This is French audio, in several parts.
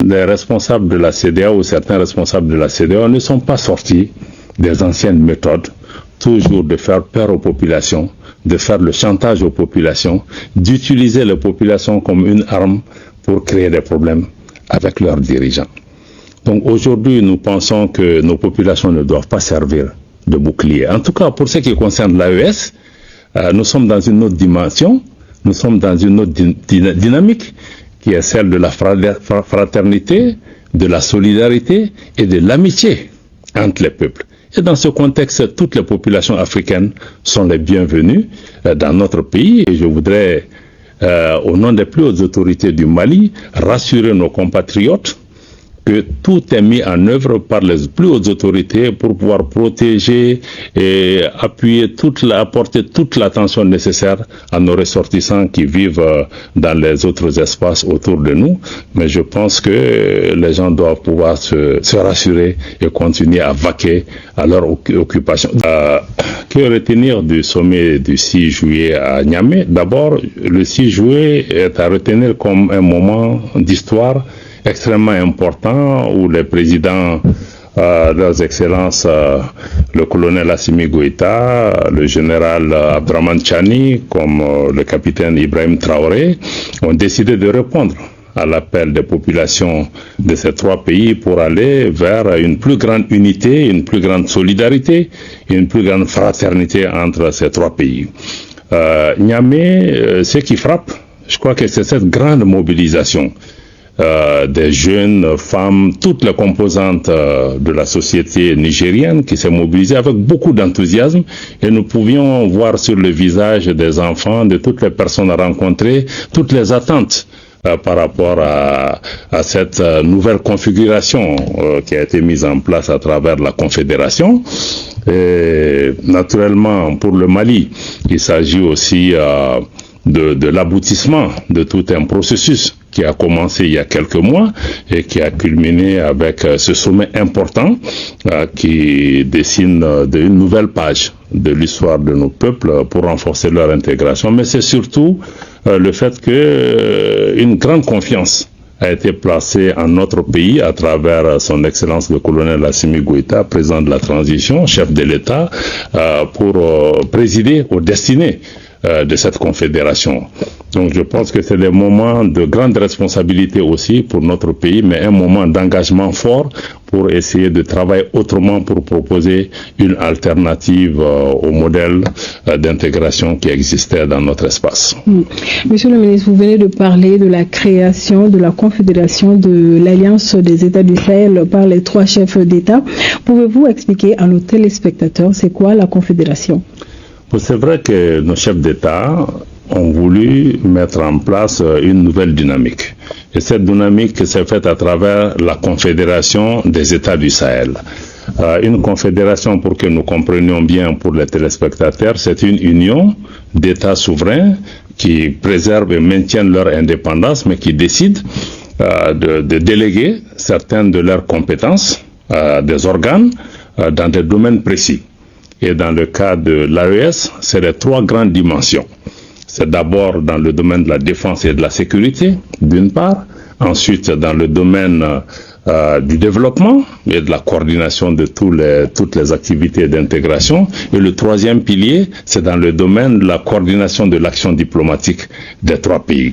les responsables de la CEDEAO ou certains responsables de la CEDEAO ne sont pas sortis des anciennes méthodes, toujours de faire peur aux populations, de faire le chantage aux populations, d'utiliser les populations comme une arme pour créer des problèmes avec leurs dirigeants. Donc aujourd'hui, nous pensons que nos populations ne doivent pas servir de bouclier. En tout cas, pour ce qui concerne l'AES, nous sommes dans une autre dimension, nous sommes dans une autre dynamique qui est celle de la fraternité, de la solidarité et de l'amitié entre les peuples. Et dans ce contexte, toutes les populations africaines sont les bienvenues dans notre pays. Et je voudrais, au nom des plus hautes autorités du Mali, rassurer nos compatriotes que tout est mis en œuvre par les plus hautes autorités pour pouvoir protéger et appuyer apporter toute l'attention nécessaire à nos ressortissants qui vivent dans les autres espaces autour de nous. Mais je pense que les gens doivent pouvoir se rassurer et continuer à vaquer à leur occupation. Que retenir du sommet du 6 juillet à Niamey? D'abord, le 6 juillet est à retenir comme un moment d'histoire extrêmement important où les présidents, leurs excellences, le colonel Assimi Goïta, le général Abdraman Chani, comme le capitaine Ibrahim Traoré, ont décidé de répondre à l'appel des populations de ces trois pays pour aller vers une plus grande unité, une plus grande solidarité, une plus grande fraternité entre ces trois pays. Niamey, ce qui frappe, je crois que c'est cette grande mobilisation des jeunes, femmes, toutes les composantes de la société nigérienne qui s'est mobilisée avec beaucoup d'enthousiasme, et nous pouvions voir sur le visage des enfants, de toutes les personnes rencontrées, toutes les attentes par rapport à cette nouvelle configuration qui a été mise en place à travers la Confédération. Et naturellement, pour le Mali, il s'agit aussi de l'aboutissement de tout un processus qui a commencé il y a quelques mois et qui a culminé avec ce sommet important qui dessine une nouvelle page de l'histoire de nos peuples pour renforcer leur intégration. Mais c'est surtout le fait que une grande confiance a été placée en notre pays à travers son Excellence le colonel Assimi Goïta, président de la transition, chef de l'État, pour présider aux destinées de cette confédération. Donc je pense que c'est des moments de grande responsabilité aussi pour notre pays, mais un moment d'engagement fort pour essayer de travailler autrement pour proposer une alternative au modèle d'intégration qui existait dans notre espace. Monsieur le ministre, vous venez de parler de la création de la Confédération de l'Alliance des États du Sahel par les trois chefs d'État. Pouvez-vous expliquer à nos téléspectateurs c'est quoi la Confédération? C'est vrai que nos chefs d'État ont voulu mettre en place une nouvelle dynamique. Et cette dynamique s'est faite à travers la Confédération des États du Sahel. Une confédération, pour que nous comprenions bien pour les téléspectateurs, c'est une union d'États souverains qui préservent et maintiennent leur indépendance, mais qui décident de déléguer certaines de leurs compétences à des organes dans des domaines précis. Et dans le cas de l'AES, c'est les trois grandes dimensions. C'est d'abord dans le domaine de la défense et de la sécurité, d'une part. Ensuite, dans le domaine du développement et de la coordination de toutes les activités d'intégration. Et le troisième pilier, c'est dans le domaine de la coordination de l'action diplomatique des trois pays.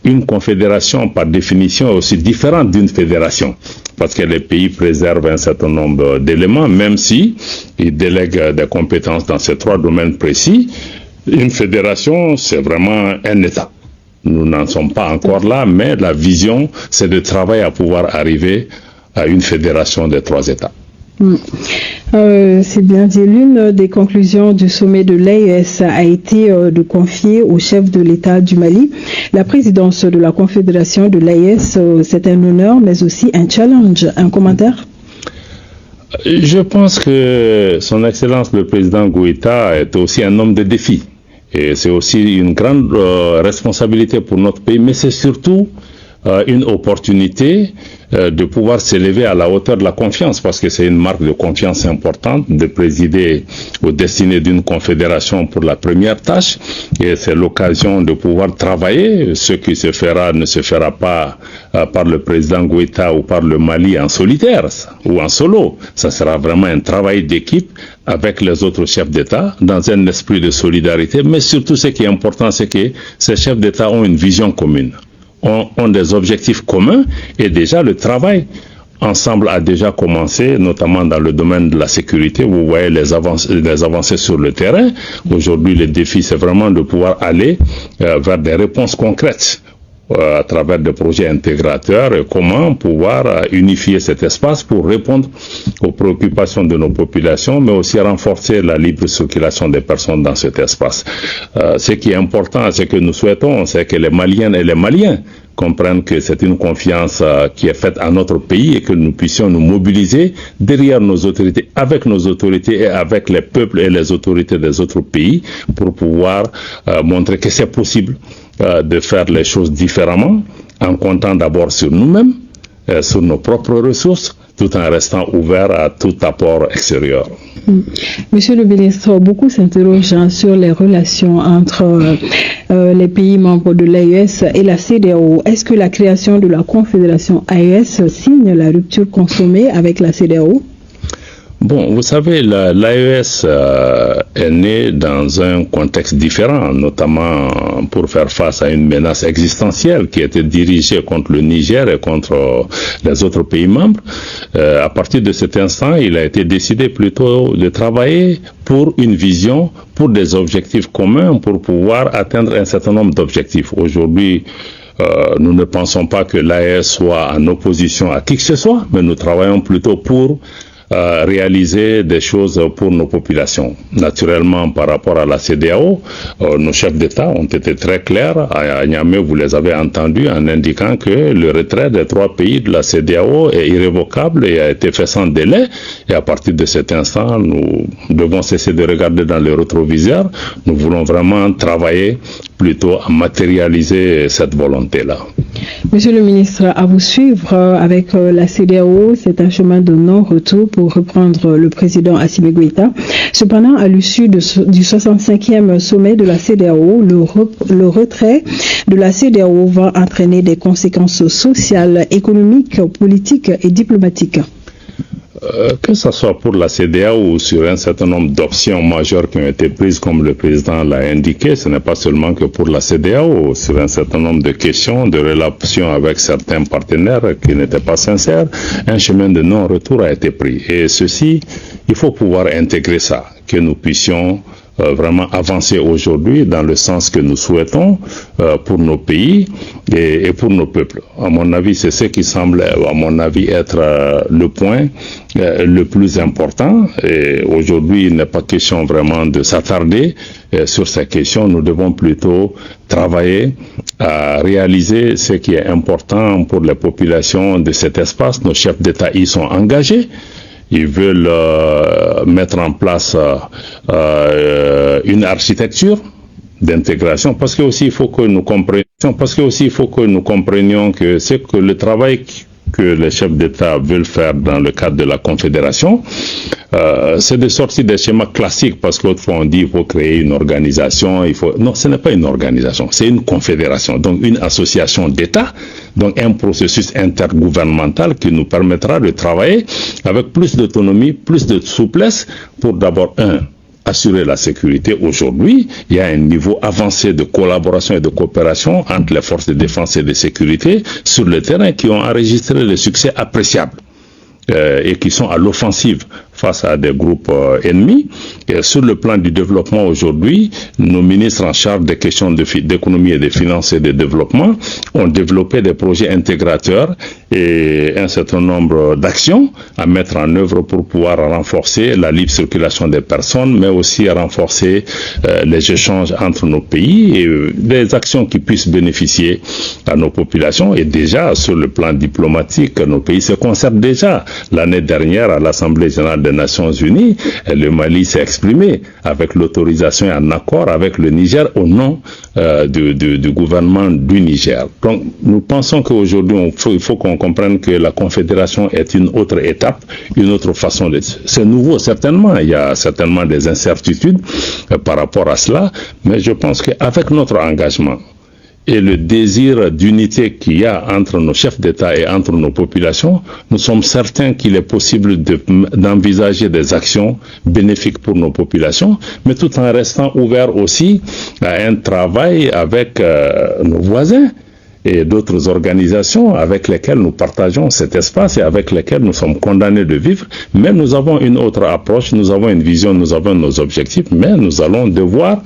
Une confédération, par définition, est aussi différente d'une fédération, parce que les pays préservent un certain nombre d'éléments, même si ils délèguent des compétences dans ces trois domaines précis. Une fédération, c'est vraiment un État. Nous n'en sommes pas encore là, mais la vision, c'est de travailler à pouvoir arriver à une fédération des trois États. C'est bien dit. L'une des conclusions du sommet de l'AES a été de confier au chef de l'État du Mali la présidence de la Confédération de l'AES. C'est un honneur, mais aussi un challenge. Un commentaire? Je pense que son Excellence le président Goïta est aussi un homme de défi. Et c'est aussi une grande responsabilité pour notre pays, mais c'est surtout une opportunité de pouvoir s'élever à la hauteur de la confiance, parce que c'est une marque de confiance importante de présider aux destinées d'une confédération pour la première tâche, et c'est l'occasion de pouvoir travailler. Ce qui se fera ne se fera pas par le président Goïta ou par le Mali en solitaire ou en solo. Ça sera vraiment un travail d'équipe avec les autres chefs d'État dans un esprit de solidarité, mais surtout ce qui est important, c'est que ces chefs d'État ont une vision commune, ont des objectifs communs, et déjà le travail ensemble a déjà commencé, notamment dans le domaine de la sécurité. Vous voyez les avancées sur le terrain. Aujourd'hui, le défi, c'est vraiment de pouvoir aller vers des réponses concrètes à travers des projets intégrateurs, et comment pouvoir unifier cet espace pour répondre aux préoccupations de nos populations, mais aussi renforcer la libre circulation des personnes dans cet espace. Ce qui est important, ce que nous souhaitons, c'est que les Maliennes et les Maliens comprennent que c'est une confiance qui est faite à notre pays, et que nous puissions nous mobiliser derrière nos autorités, avec nos autorités et avec les peuples et les autorités des autres pays, pour pouvoir montrer que c'est possible de faire les choses différemment, en comptant d'abord sur nous-mêmes, sur nos propres ressources, tout en restant ouvert à tout apport extérieur. Monsieur le ministre, beaucoup s'interrogent sur les relations entre les pays membres de l'AES et la CEDEAO. Est-ce que la création de la Confédération AES signe la rupture consommée avec la CEDEAO? Bon, vous savez, l'AES est née dans un contexte différent, notamment pour faire face à une menace existentielle qui était dirigée contre le Niger et contre les autres pays membres. À partir de cet instant, il a été décidé plutôt de travailler pour une vision, pour des objectifs communs, pour pouvoir atteindre un certain nombre d'objectifs. Aujourd'hui, nous ne pensons pas que l'AES soit en opposition à qui que ce soit, mais nous travaillons plutôt pour réaliser des choses pour nos populations. Naturellement, par rapport à la CEDEAO, nos chefs d'État ont été très clairs. À Niamey, vous les avez entendus en indiquant que le retrait des 3 pays de la CEDEAO est irrévocable et a été fait sans délai. Et à partir de cet instant, nous devons cesser de regarder dans le rétroviseur. Nous voulons vraiment travailler plutôt à matérialiser cette volonté-là. Monsieur le ministre, à vous suivre avec la CEDEAO, c'est un chemin de non-retour pour reprendre le président Assimi Goïta. Cependant, à l'issue du 65e sommet de la CEDEAO, le retrait de la CEDEAO va entraîner des conséquences sociales, économiques, politiques et diplomatiques. Que ce soit pour la CEDEAO ou sur un certain nombre d'options majeures qui ont été prises, comme le président l'a indiqué, ce n'est pas seulement que pour la CEDEAO, sur un certain nombre de questions, de relations avec certains partenaires qui n'étaient pas sincères, un chemin de non-retour a été pris. Et ceci, il faut pouvoir intégrer ça, que nous puissions vraiment avancer aujourd'hui dans le sens que nous souhaitons pour nos pays et pour nos peuples. À mon avis, c'est ce qui semble, à mon avis, être le point le plus important. Et aujourd'hui, il n'est pas question vraiment de s'attarder sur ces questions. Nous devons plutôt travailler à réaliser ce qui est important pour les populations de cet espace. Nos chefs d'État y sont engagés. Ils veulent mettre en place une architecture d'intégration, parce que aussi il faut que nous comprenions que c'est que le travail que les chefs d'État veulent faire dans le cadre de la Confédération, c'est de sortir des schémas classiques, parce qu'autrefois on dit qu'il faut créer une organisation, non, ce n'est pas une organisation, c'est une confédération, donc une association d'États, donc un processus intergouvernemental qui nous permettra de travailler avec plus d'autonomie, plus de souplesse, pour d'abord, assurer la sécurité. Aujourd'hui, il y a un niveau avancé de collaboration et de coopération entre les forces de défense et de sécurité sur le terrain qui ont enregistré des succès appréciables et qui sont à l'offensive face à des groupes ennemis. Et sur le plan du développement aujourd'hui, nos ministres en charge des questions d'économie et de finances et de développement ont développé des projets intégrateurs et un certain nombre d'actions à mettre en œuvre pour pouvoir renforcer la libre circulation des personnes, mais aussi à renforcer les échanges entre nos pays et des actions qui puissent bénéficier à nos populations. Et déjà, sur le plan diplomatique, nos pays se concertent déjà. L'année dernière, à l'Assemblée générale des Nations Unies, le Mali s'est exprimé avec l'autorisation et un accord avec le Niger au nom du gouvernement du Niger. Donc, nous pensons qu'aujourd'hui, il faut qu'on comprenne que la Confédération est une autre étape, une autre façon de... C'est nouveau, certainement. Il y a certainement des incertitudes par rapport à cela, mais je pense qu'avec notre engagement et le désir d'unité qu'il y a entre nos chefs d'État et entre nos populations, nous sommes certains qu'il est possible d'envisager des actions bénéfiques pour nos populations, mais tout en restant ouvert aussi à un travail avec nos voisins et d'autres organisations avec lesquelles nous partageons cet espace et avec lesquelles nous sommes condamnés de vivre. Mais nous avons une autre approche, nous avons une vision, nous avons nos objectifs, mais nous allons devoir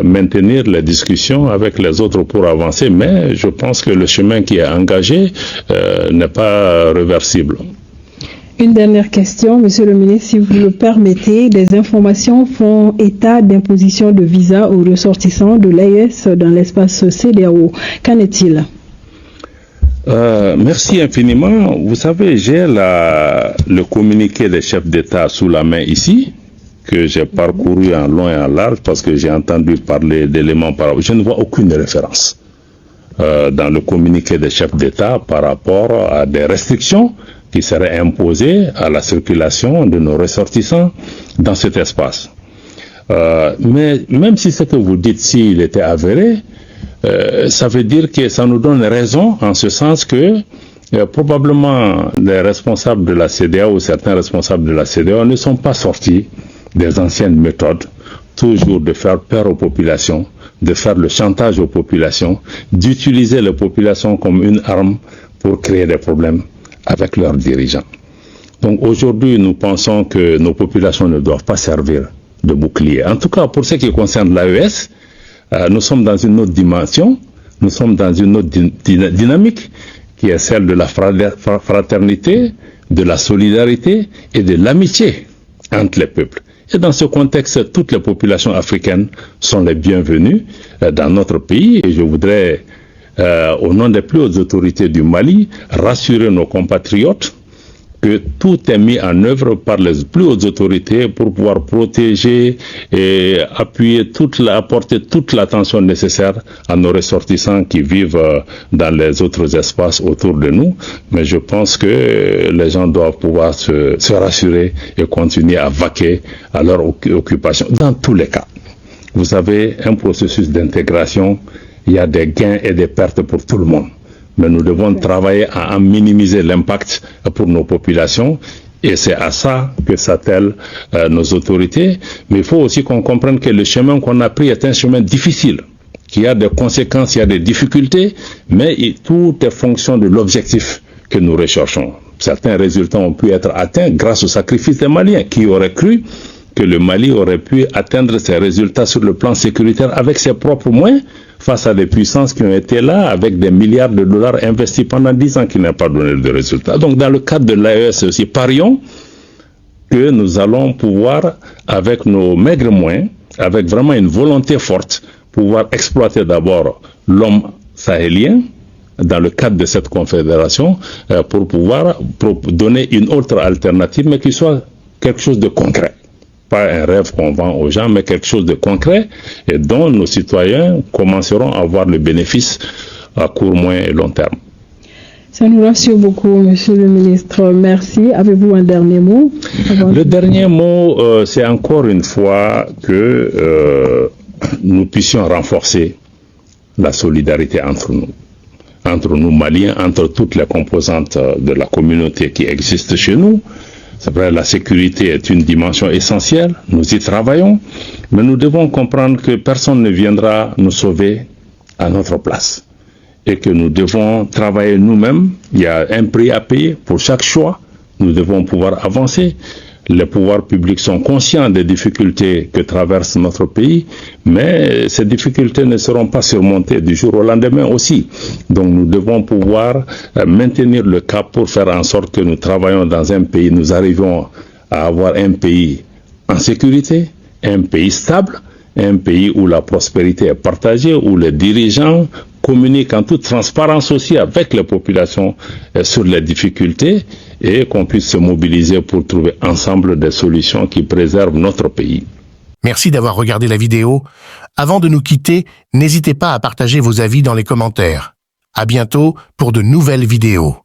maintenir les discussions avec les autres pour avancer. Mais je pense que le chemin qui est engagé n'est pas réversible. Une dernière question, Monsieur le ministre, si vous le permettez. Des informations font état d'imposition de visa aux ressortissants de l'AES dans l'espace CEDEAO. Qu'en est-il? Merci infiniment. Vous savez, j'ai le communiqué des chefs d'État sous la main ici, que j'ai parcouru en long et en large parce que j'ai entendu parler d'éléments par rapport. Je ne vois aucune référence dans le communiqué des chefs d'État par rapport à des restrictions qui seraient imposées à la circulation de nos ressortissants dans cet espace. Mais même si ce que vous dites, s'il était avéré, ça veut dire que ça nous donne raison en ce sens que probablement les responsables de la CEDEAO ou certains responsables de la CEDEAO ne sont pas sortis des anciennes méthodes, toujours de faire peur aux populations, de faire le chantage aux populations, d'utiliser les populations comme une arme pour créer des problèmes avec leurs dirigeants. Donc aujourd'hui, nous pensons que nos populations ne doivent pas servir de bouclier. En tout cas, pour ce qui concerne l'AES, nous sommes dans une autre dimension, nous sommes dans une autre dynamique qui est celle de la fraternité, de la solidarité et de l'amitié entre les peuples. Et dans ce contexte, toutes les populations africaines sont les bienvenues dans notre pays et je voudrais au nom des plus hautes autorités du Mali, rassurer nos compatriotes que tout est mis en œuvre par les plus hautes autorités pour pouvoir protéger et apporter toute l'attention nécessaire à nos ressortissants qui vivent dans les autres espaces autour de nous. Mais je pense que les gens doivent pouvoir se rassurer et continuer à vaquer à leur occupation. Dans tous les cas, vous savez, un processus d'intégration, il y a des gains et des pertes pour tout le monde. Mais nous devons travailler à minimiser l'impact pour nos populations et c'est à ça que s'attellent nos autorités. Mais il faut aussi qu'on comprenne que le chemin qu'on a pris est un chemin difficile, qu'il y a des conséquences, il y a des difficultés, mais tout est fonction de l'objectif que nous recherchons. Certains résultats ont pu être atteints grâce au sacrifice des Maliens. Qui aurait cru que le Mali aurait pu atteindre ses résultats sur le plan sécuritaire avec ses propres moyens face à des puissances qui ont été là avec des milliards de dollars investis pendant 10 ans qui n'ont pas donné de résultats. Donc dans le cadre de l'AES aussi, parions que nous allons pouvoir, avec nos maigres moyens, avec vraiment une volonté forte, pouvoir exploiter d'abord l'homme sahélien dans le cadre de cette confédération pour pouvoir donner une autre alternative, mais qui soit quelque chose de concret. Pas un rêve qu'on vend aux gens, mais quelque chose de concret et dont nos citoyens commenceront à avoir le bénéfice à court, moyen et long terme. Ça nous rassure beaucoup, Monsieur le ministre. Merci. Avez-vous un dernier mot? Le dernier mot, c'est encore une fois que nous puissions renforcer la solidarité entre nous Maliens, entre toutes les composantes de la communauté qui existent chez nous. C'est vrai, la sécurité est une dimension essentielle, nous y travaillons, mais nous devons comprendre que personne ne viendra nous sauver à notre place et que nous devons travailler nous-mêmes. Il y a un prix à payer pour chaque choix, nous devons pouvoir avancer. Les pouvoirs publics sont conscients des difficultés que traverse notre pays, mais ces difficultés ne seront pas surmontées du jour au lendemain aussi. Donc nous devons pouvoir maintenir le cap pour faire en sorte que nous travaillons dans un pays, nous arrivons à avoir un pays en sécurité, un pays stable, un pays où la prospérité est partagée, où les dirigeants communiquent en toute transparence aussi avec les populations sur les difficultés et qu'on puisse se mobiliser pour trouver ensemble des solutions qui préservent notre pays. Merci d'avoir regardé la vidéo. Avant de nous quitter, n'hésitez pas à partager vos avis dans les commentaires. À bientôt pour de nouvelles vidéos.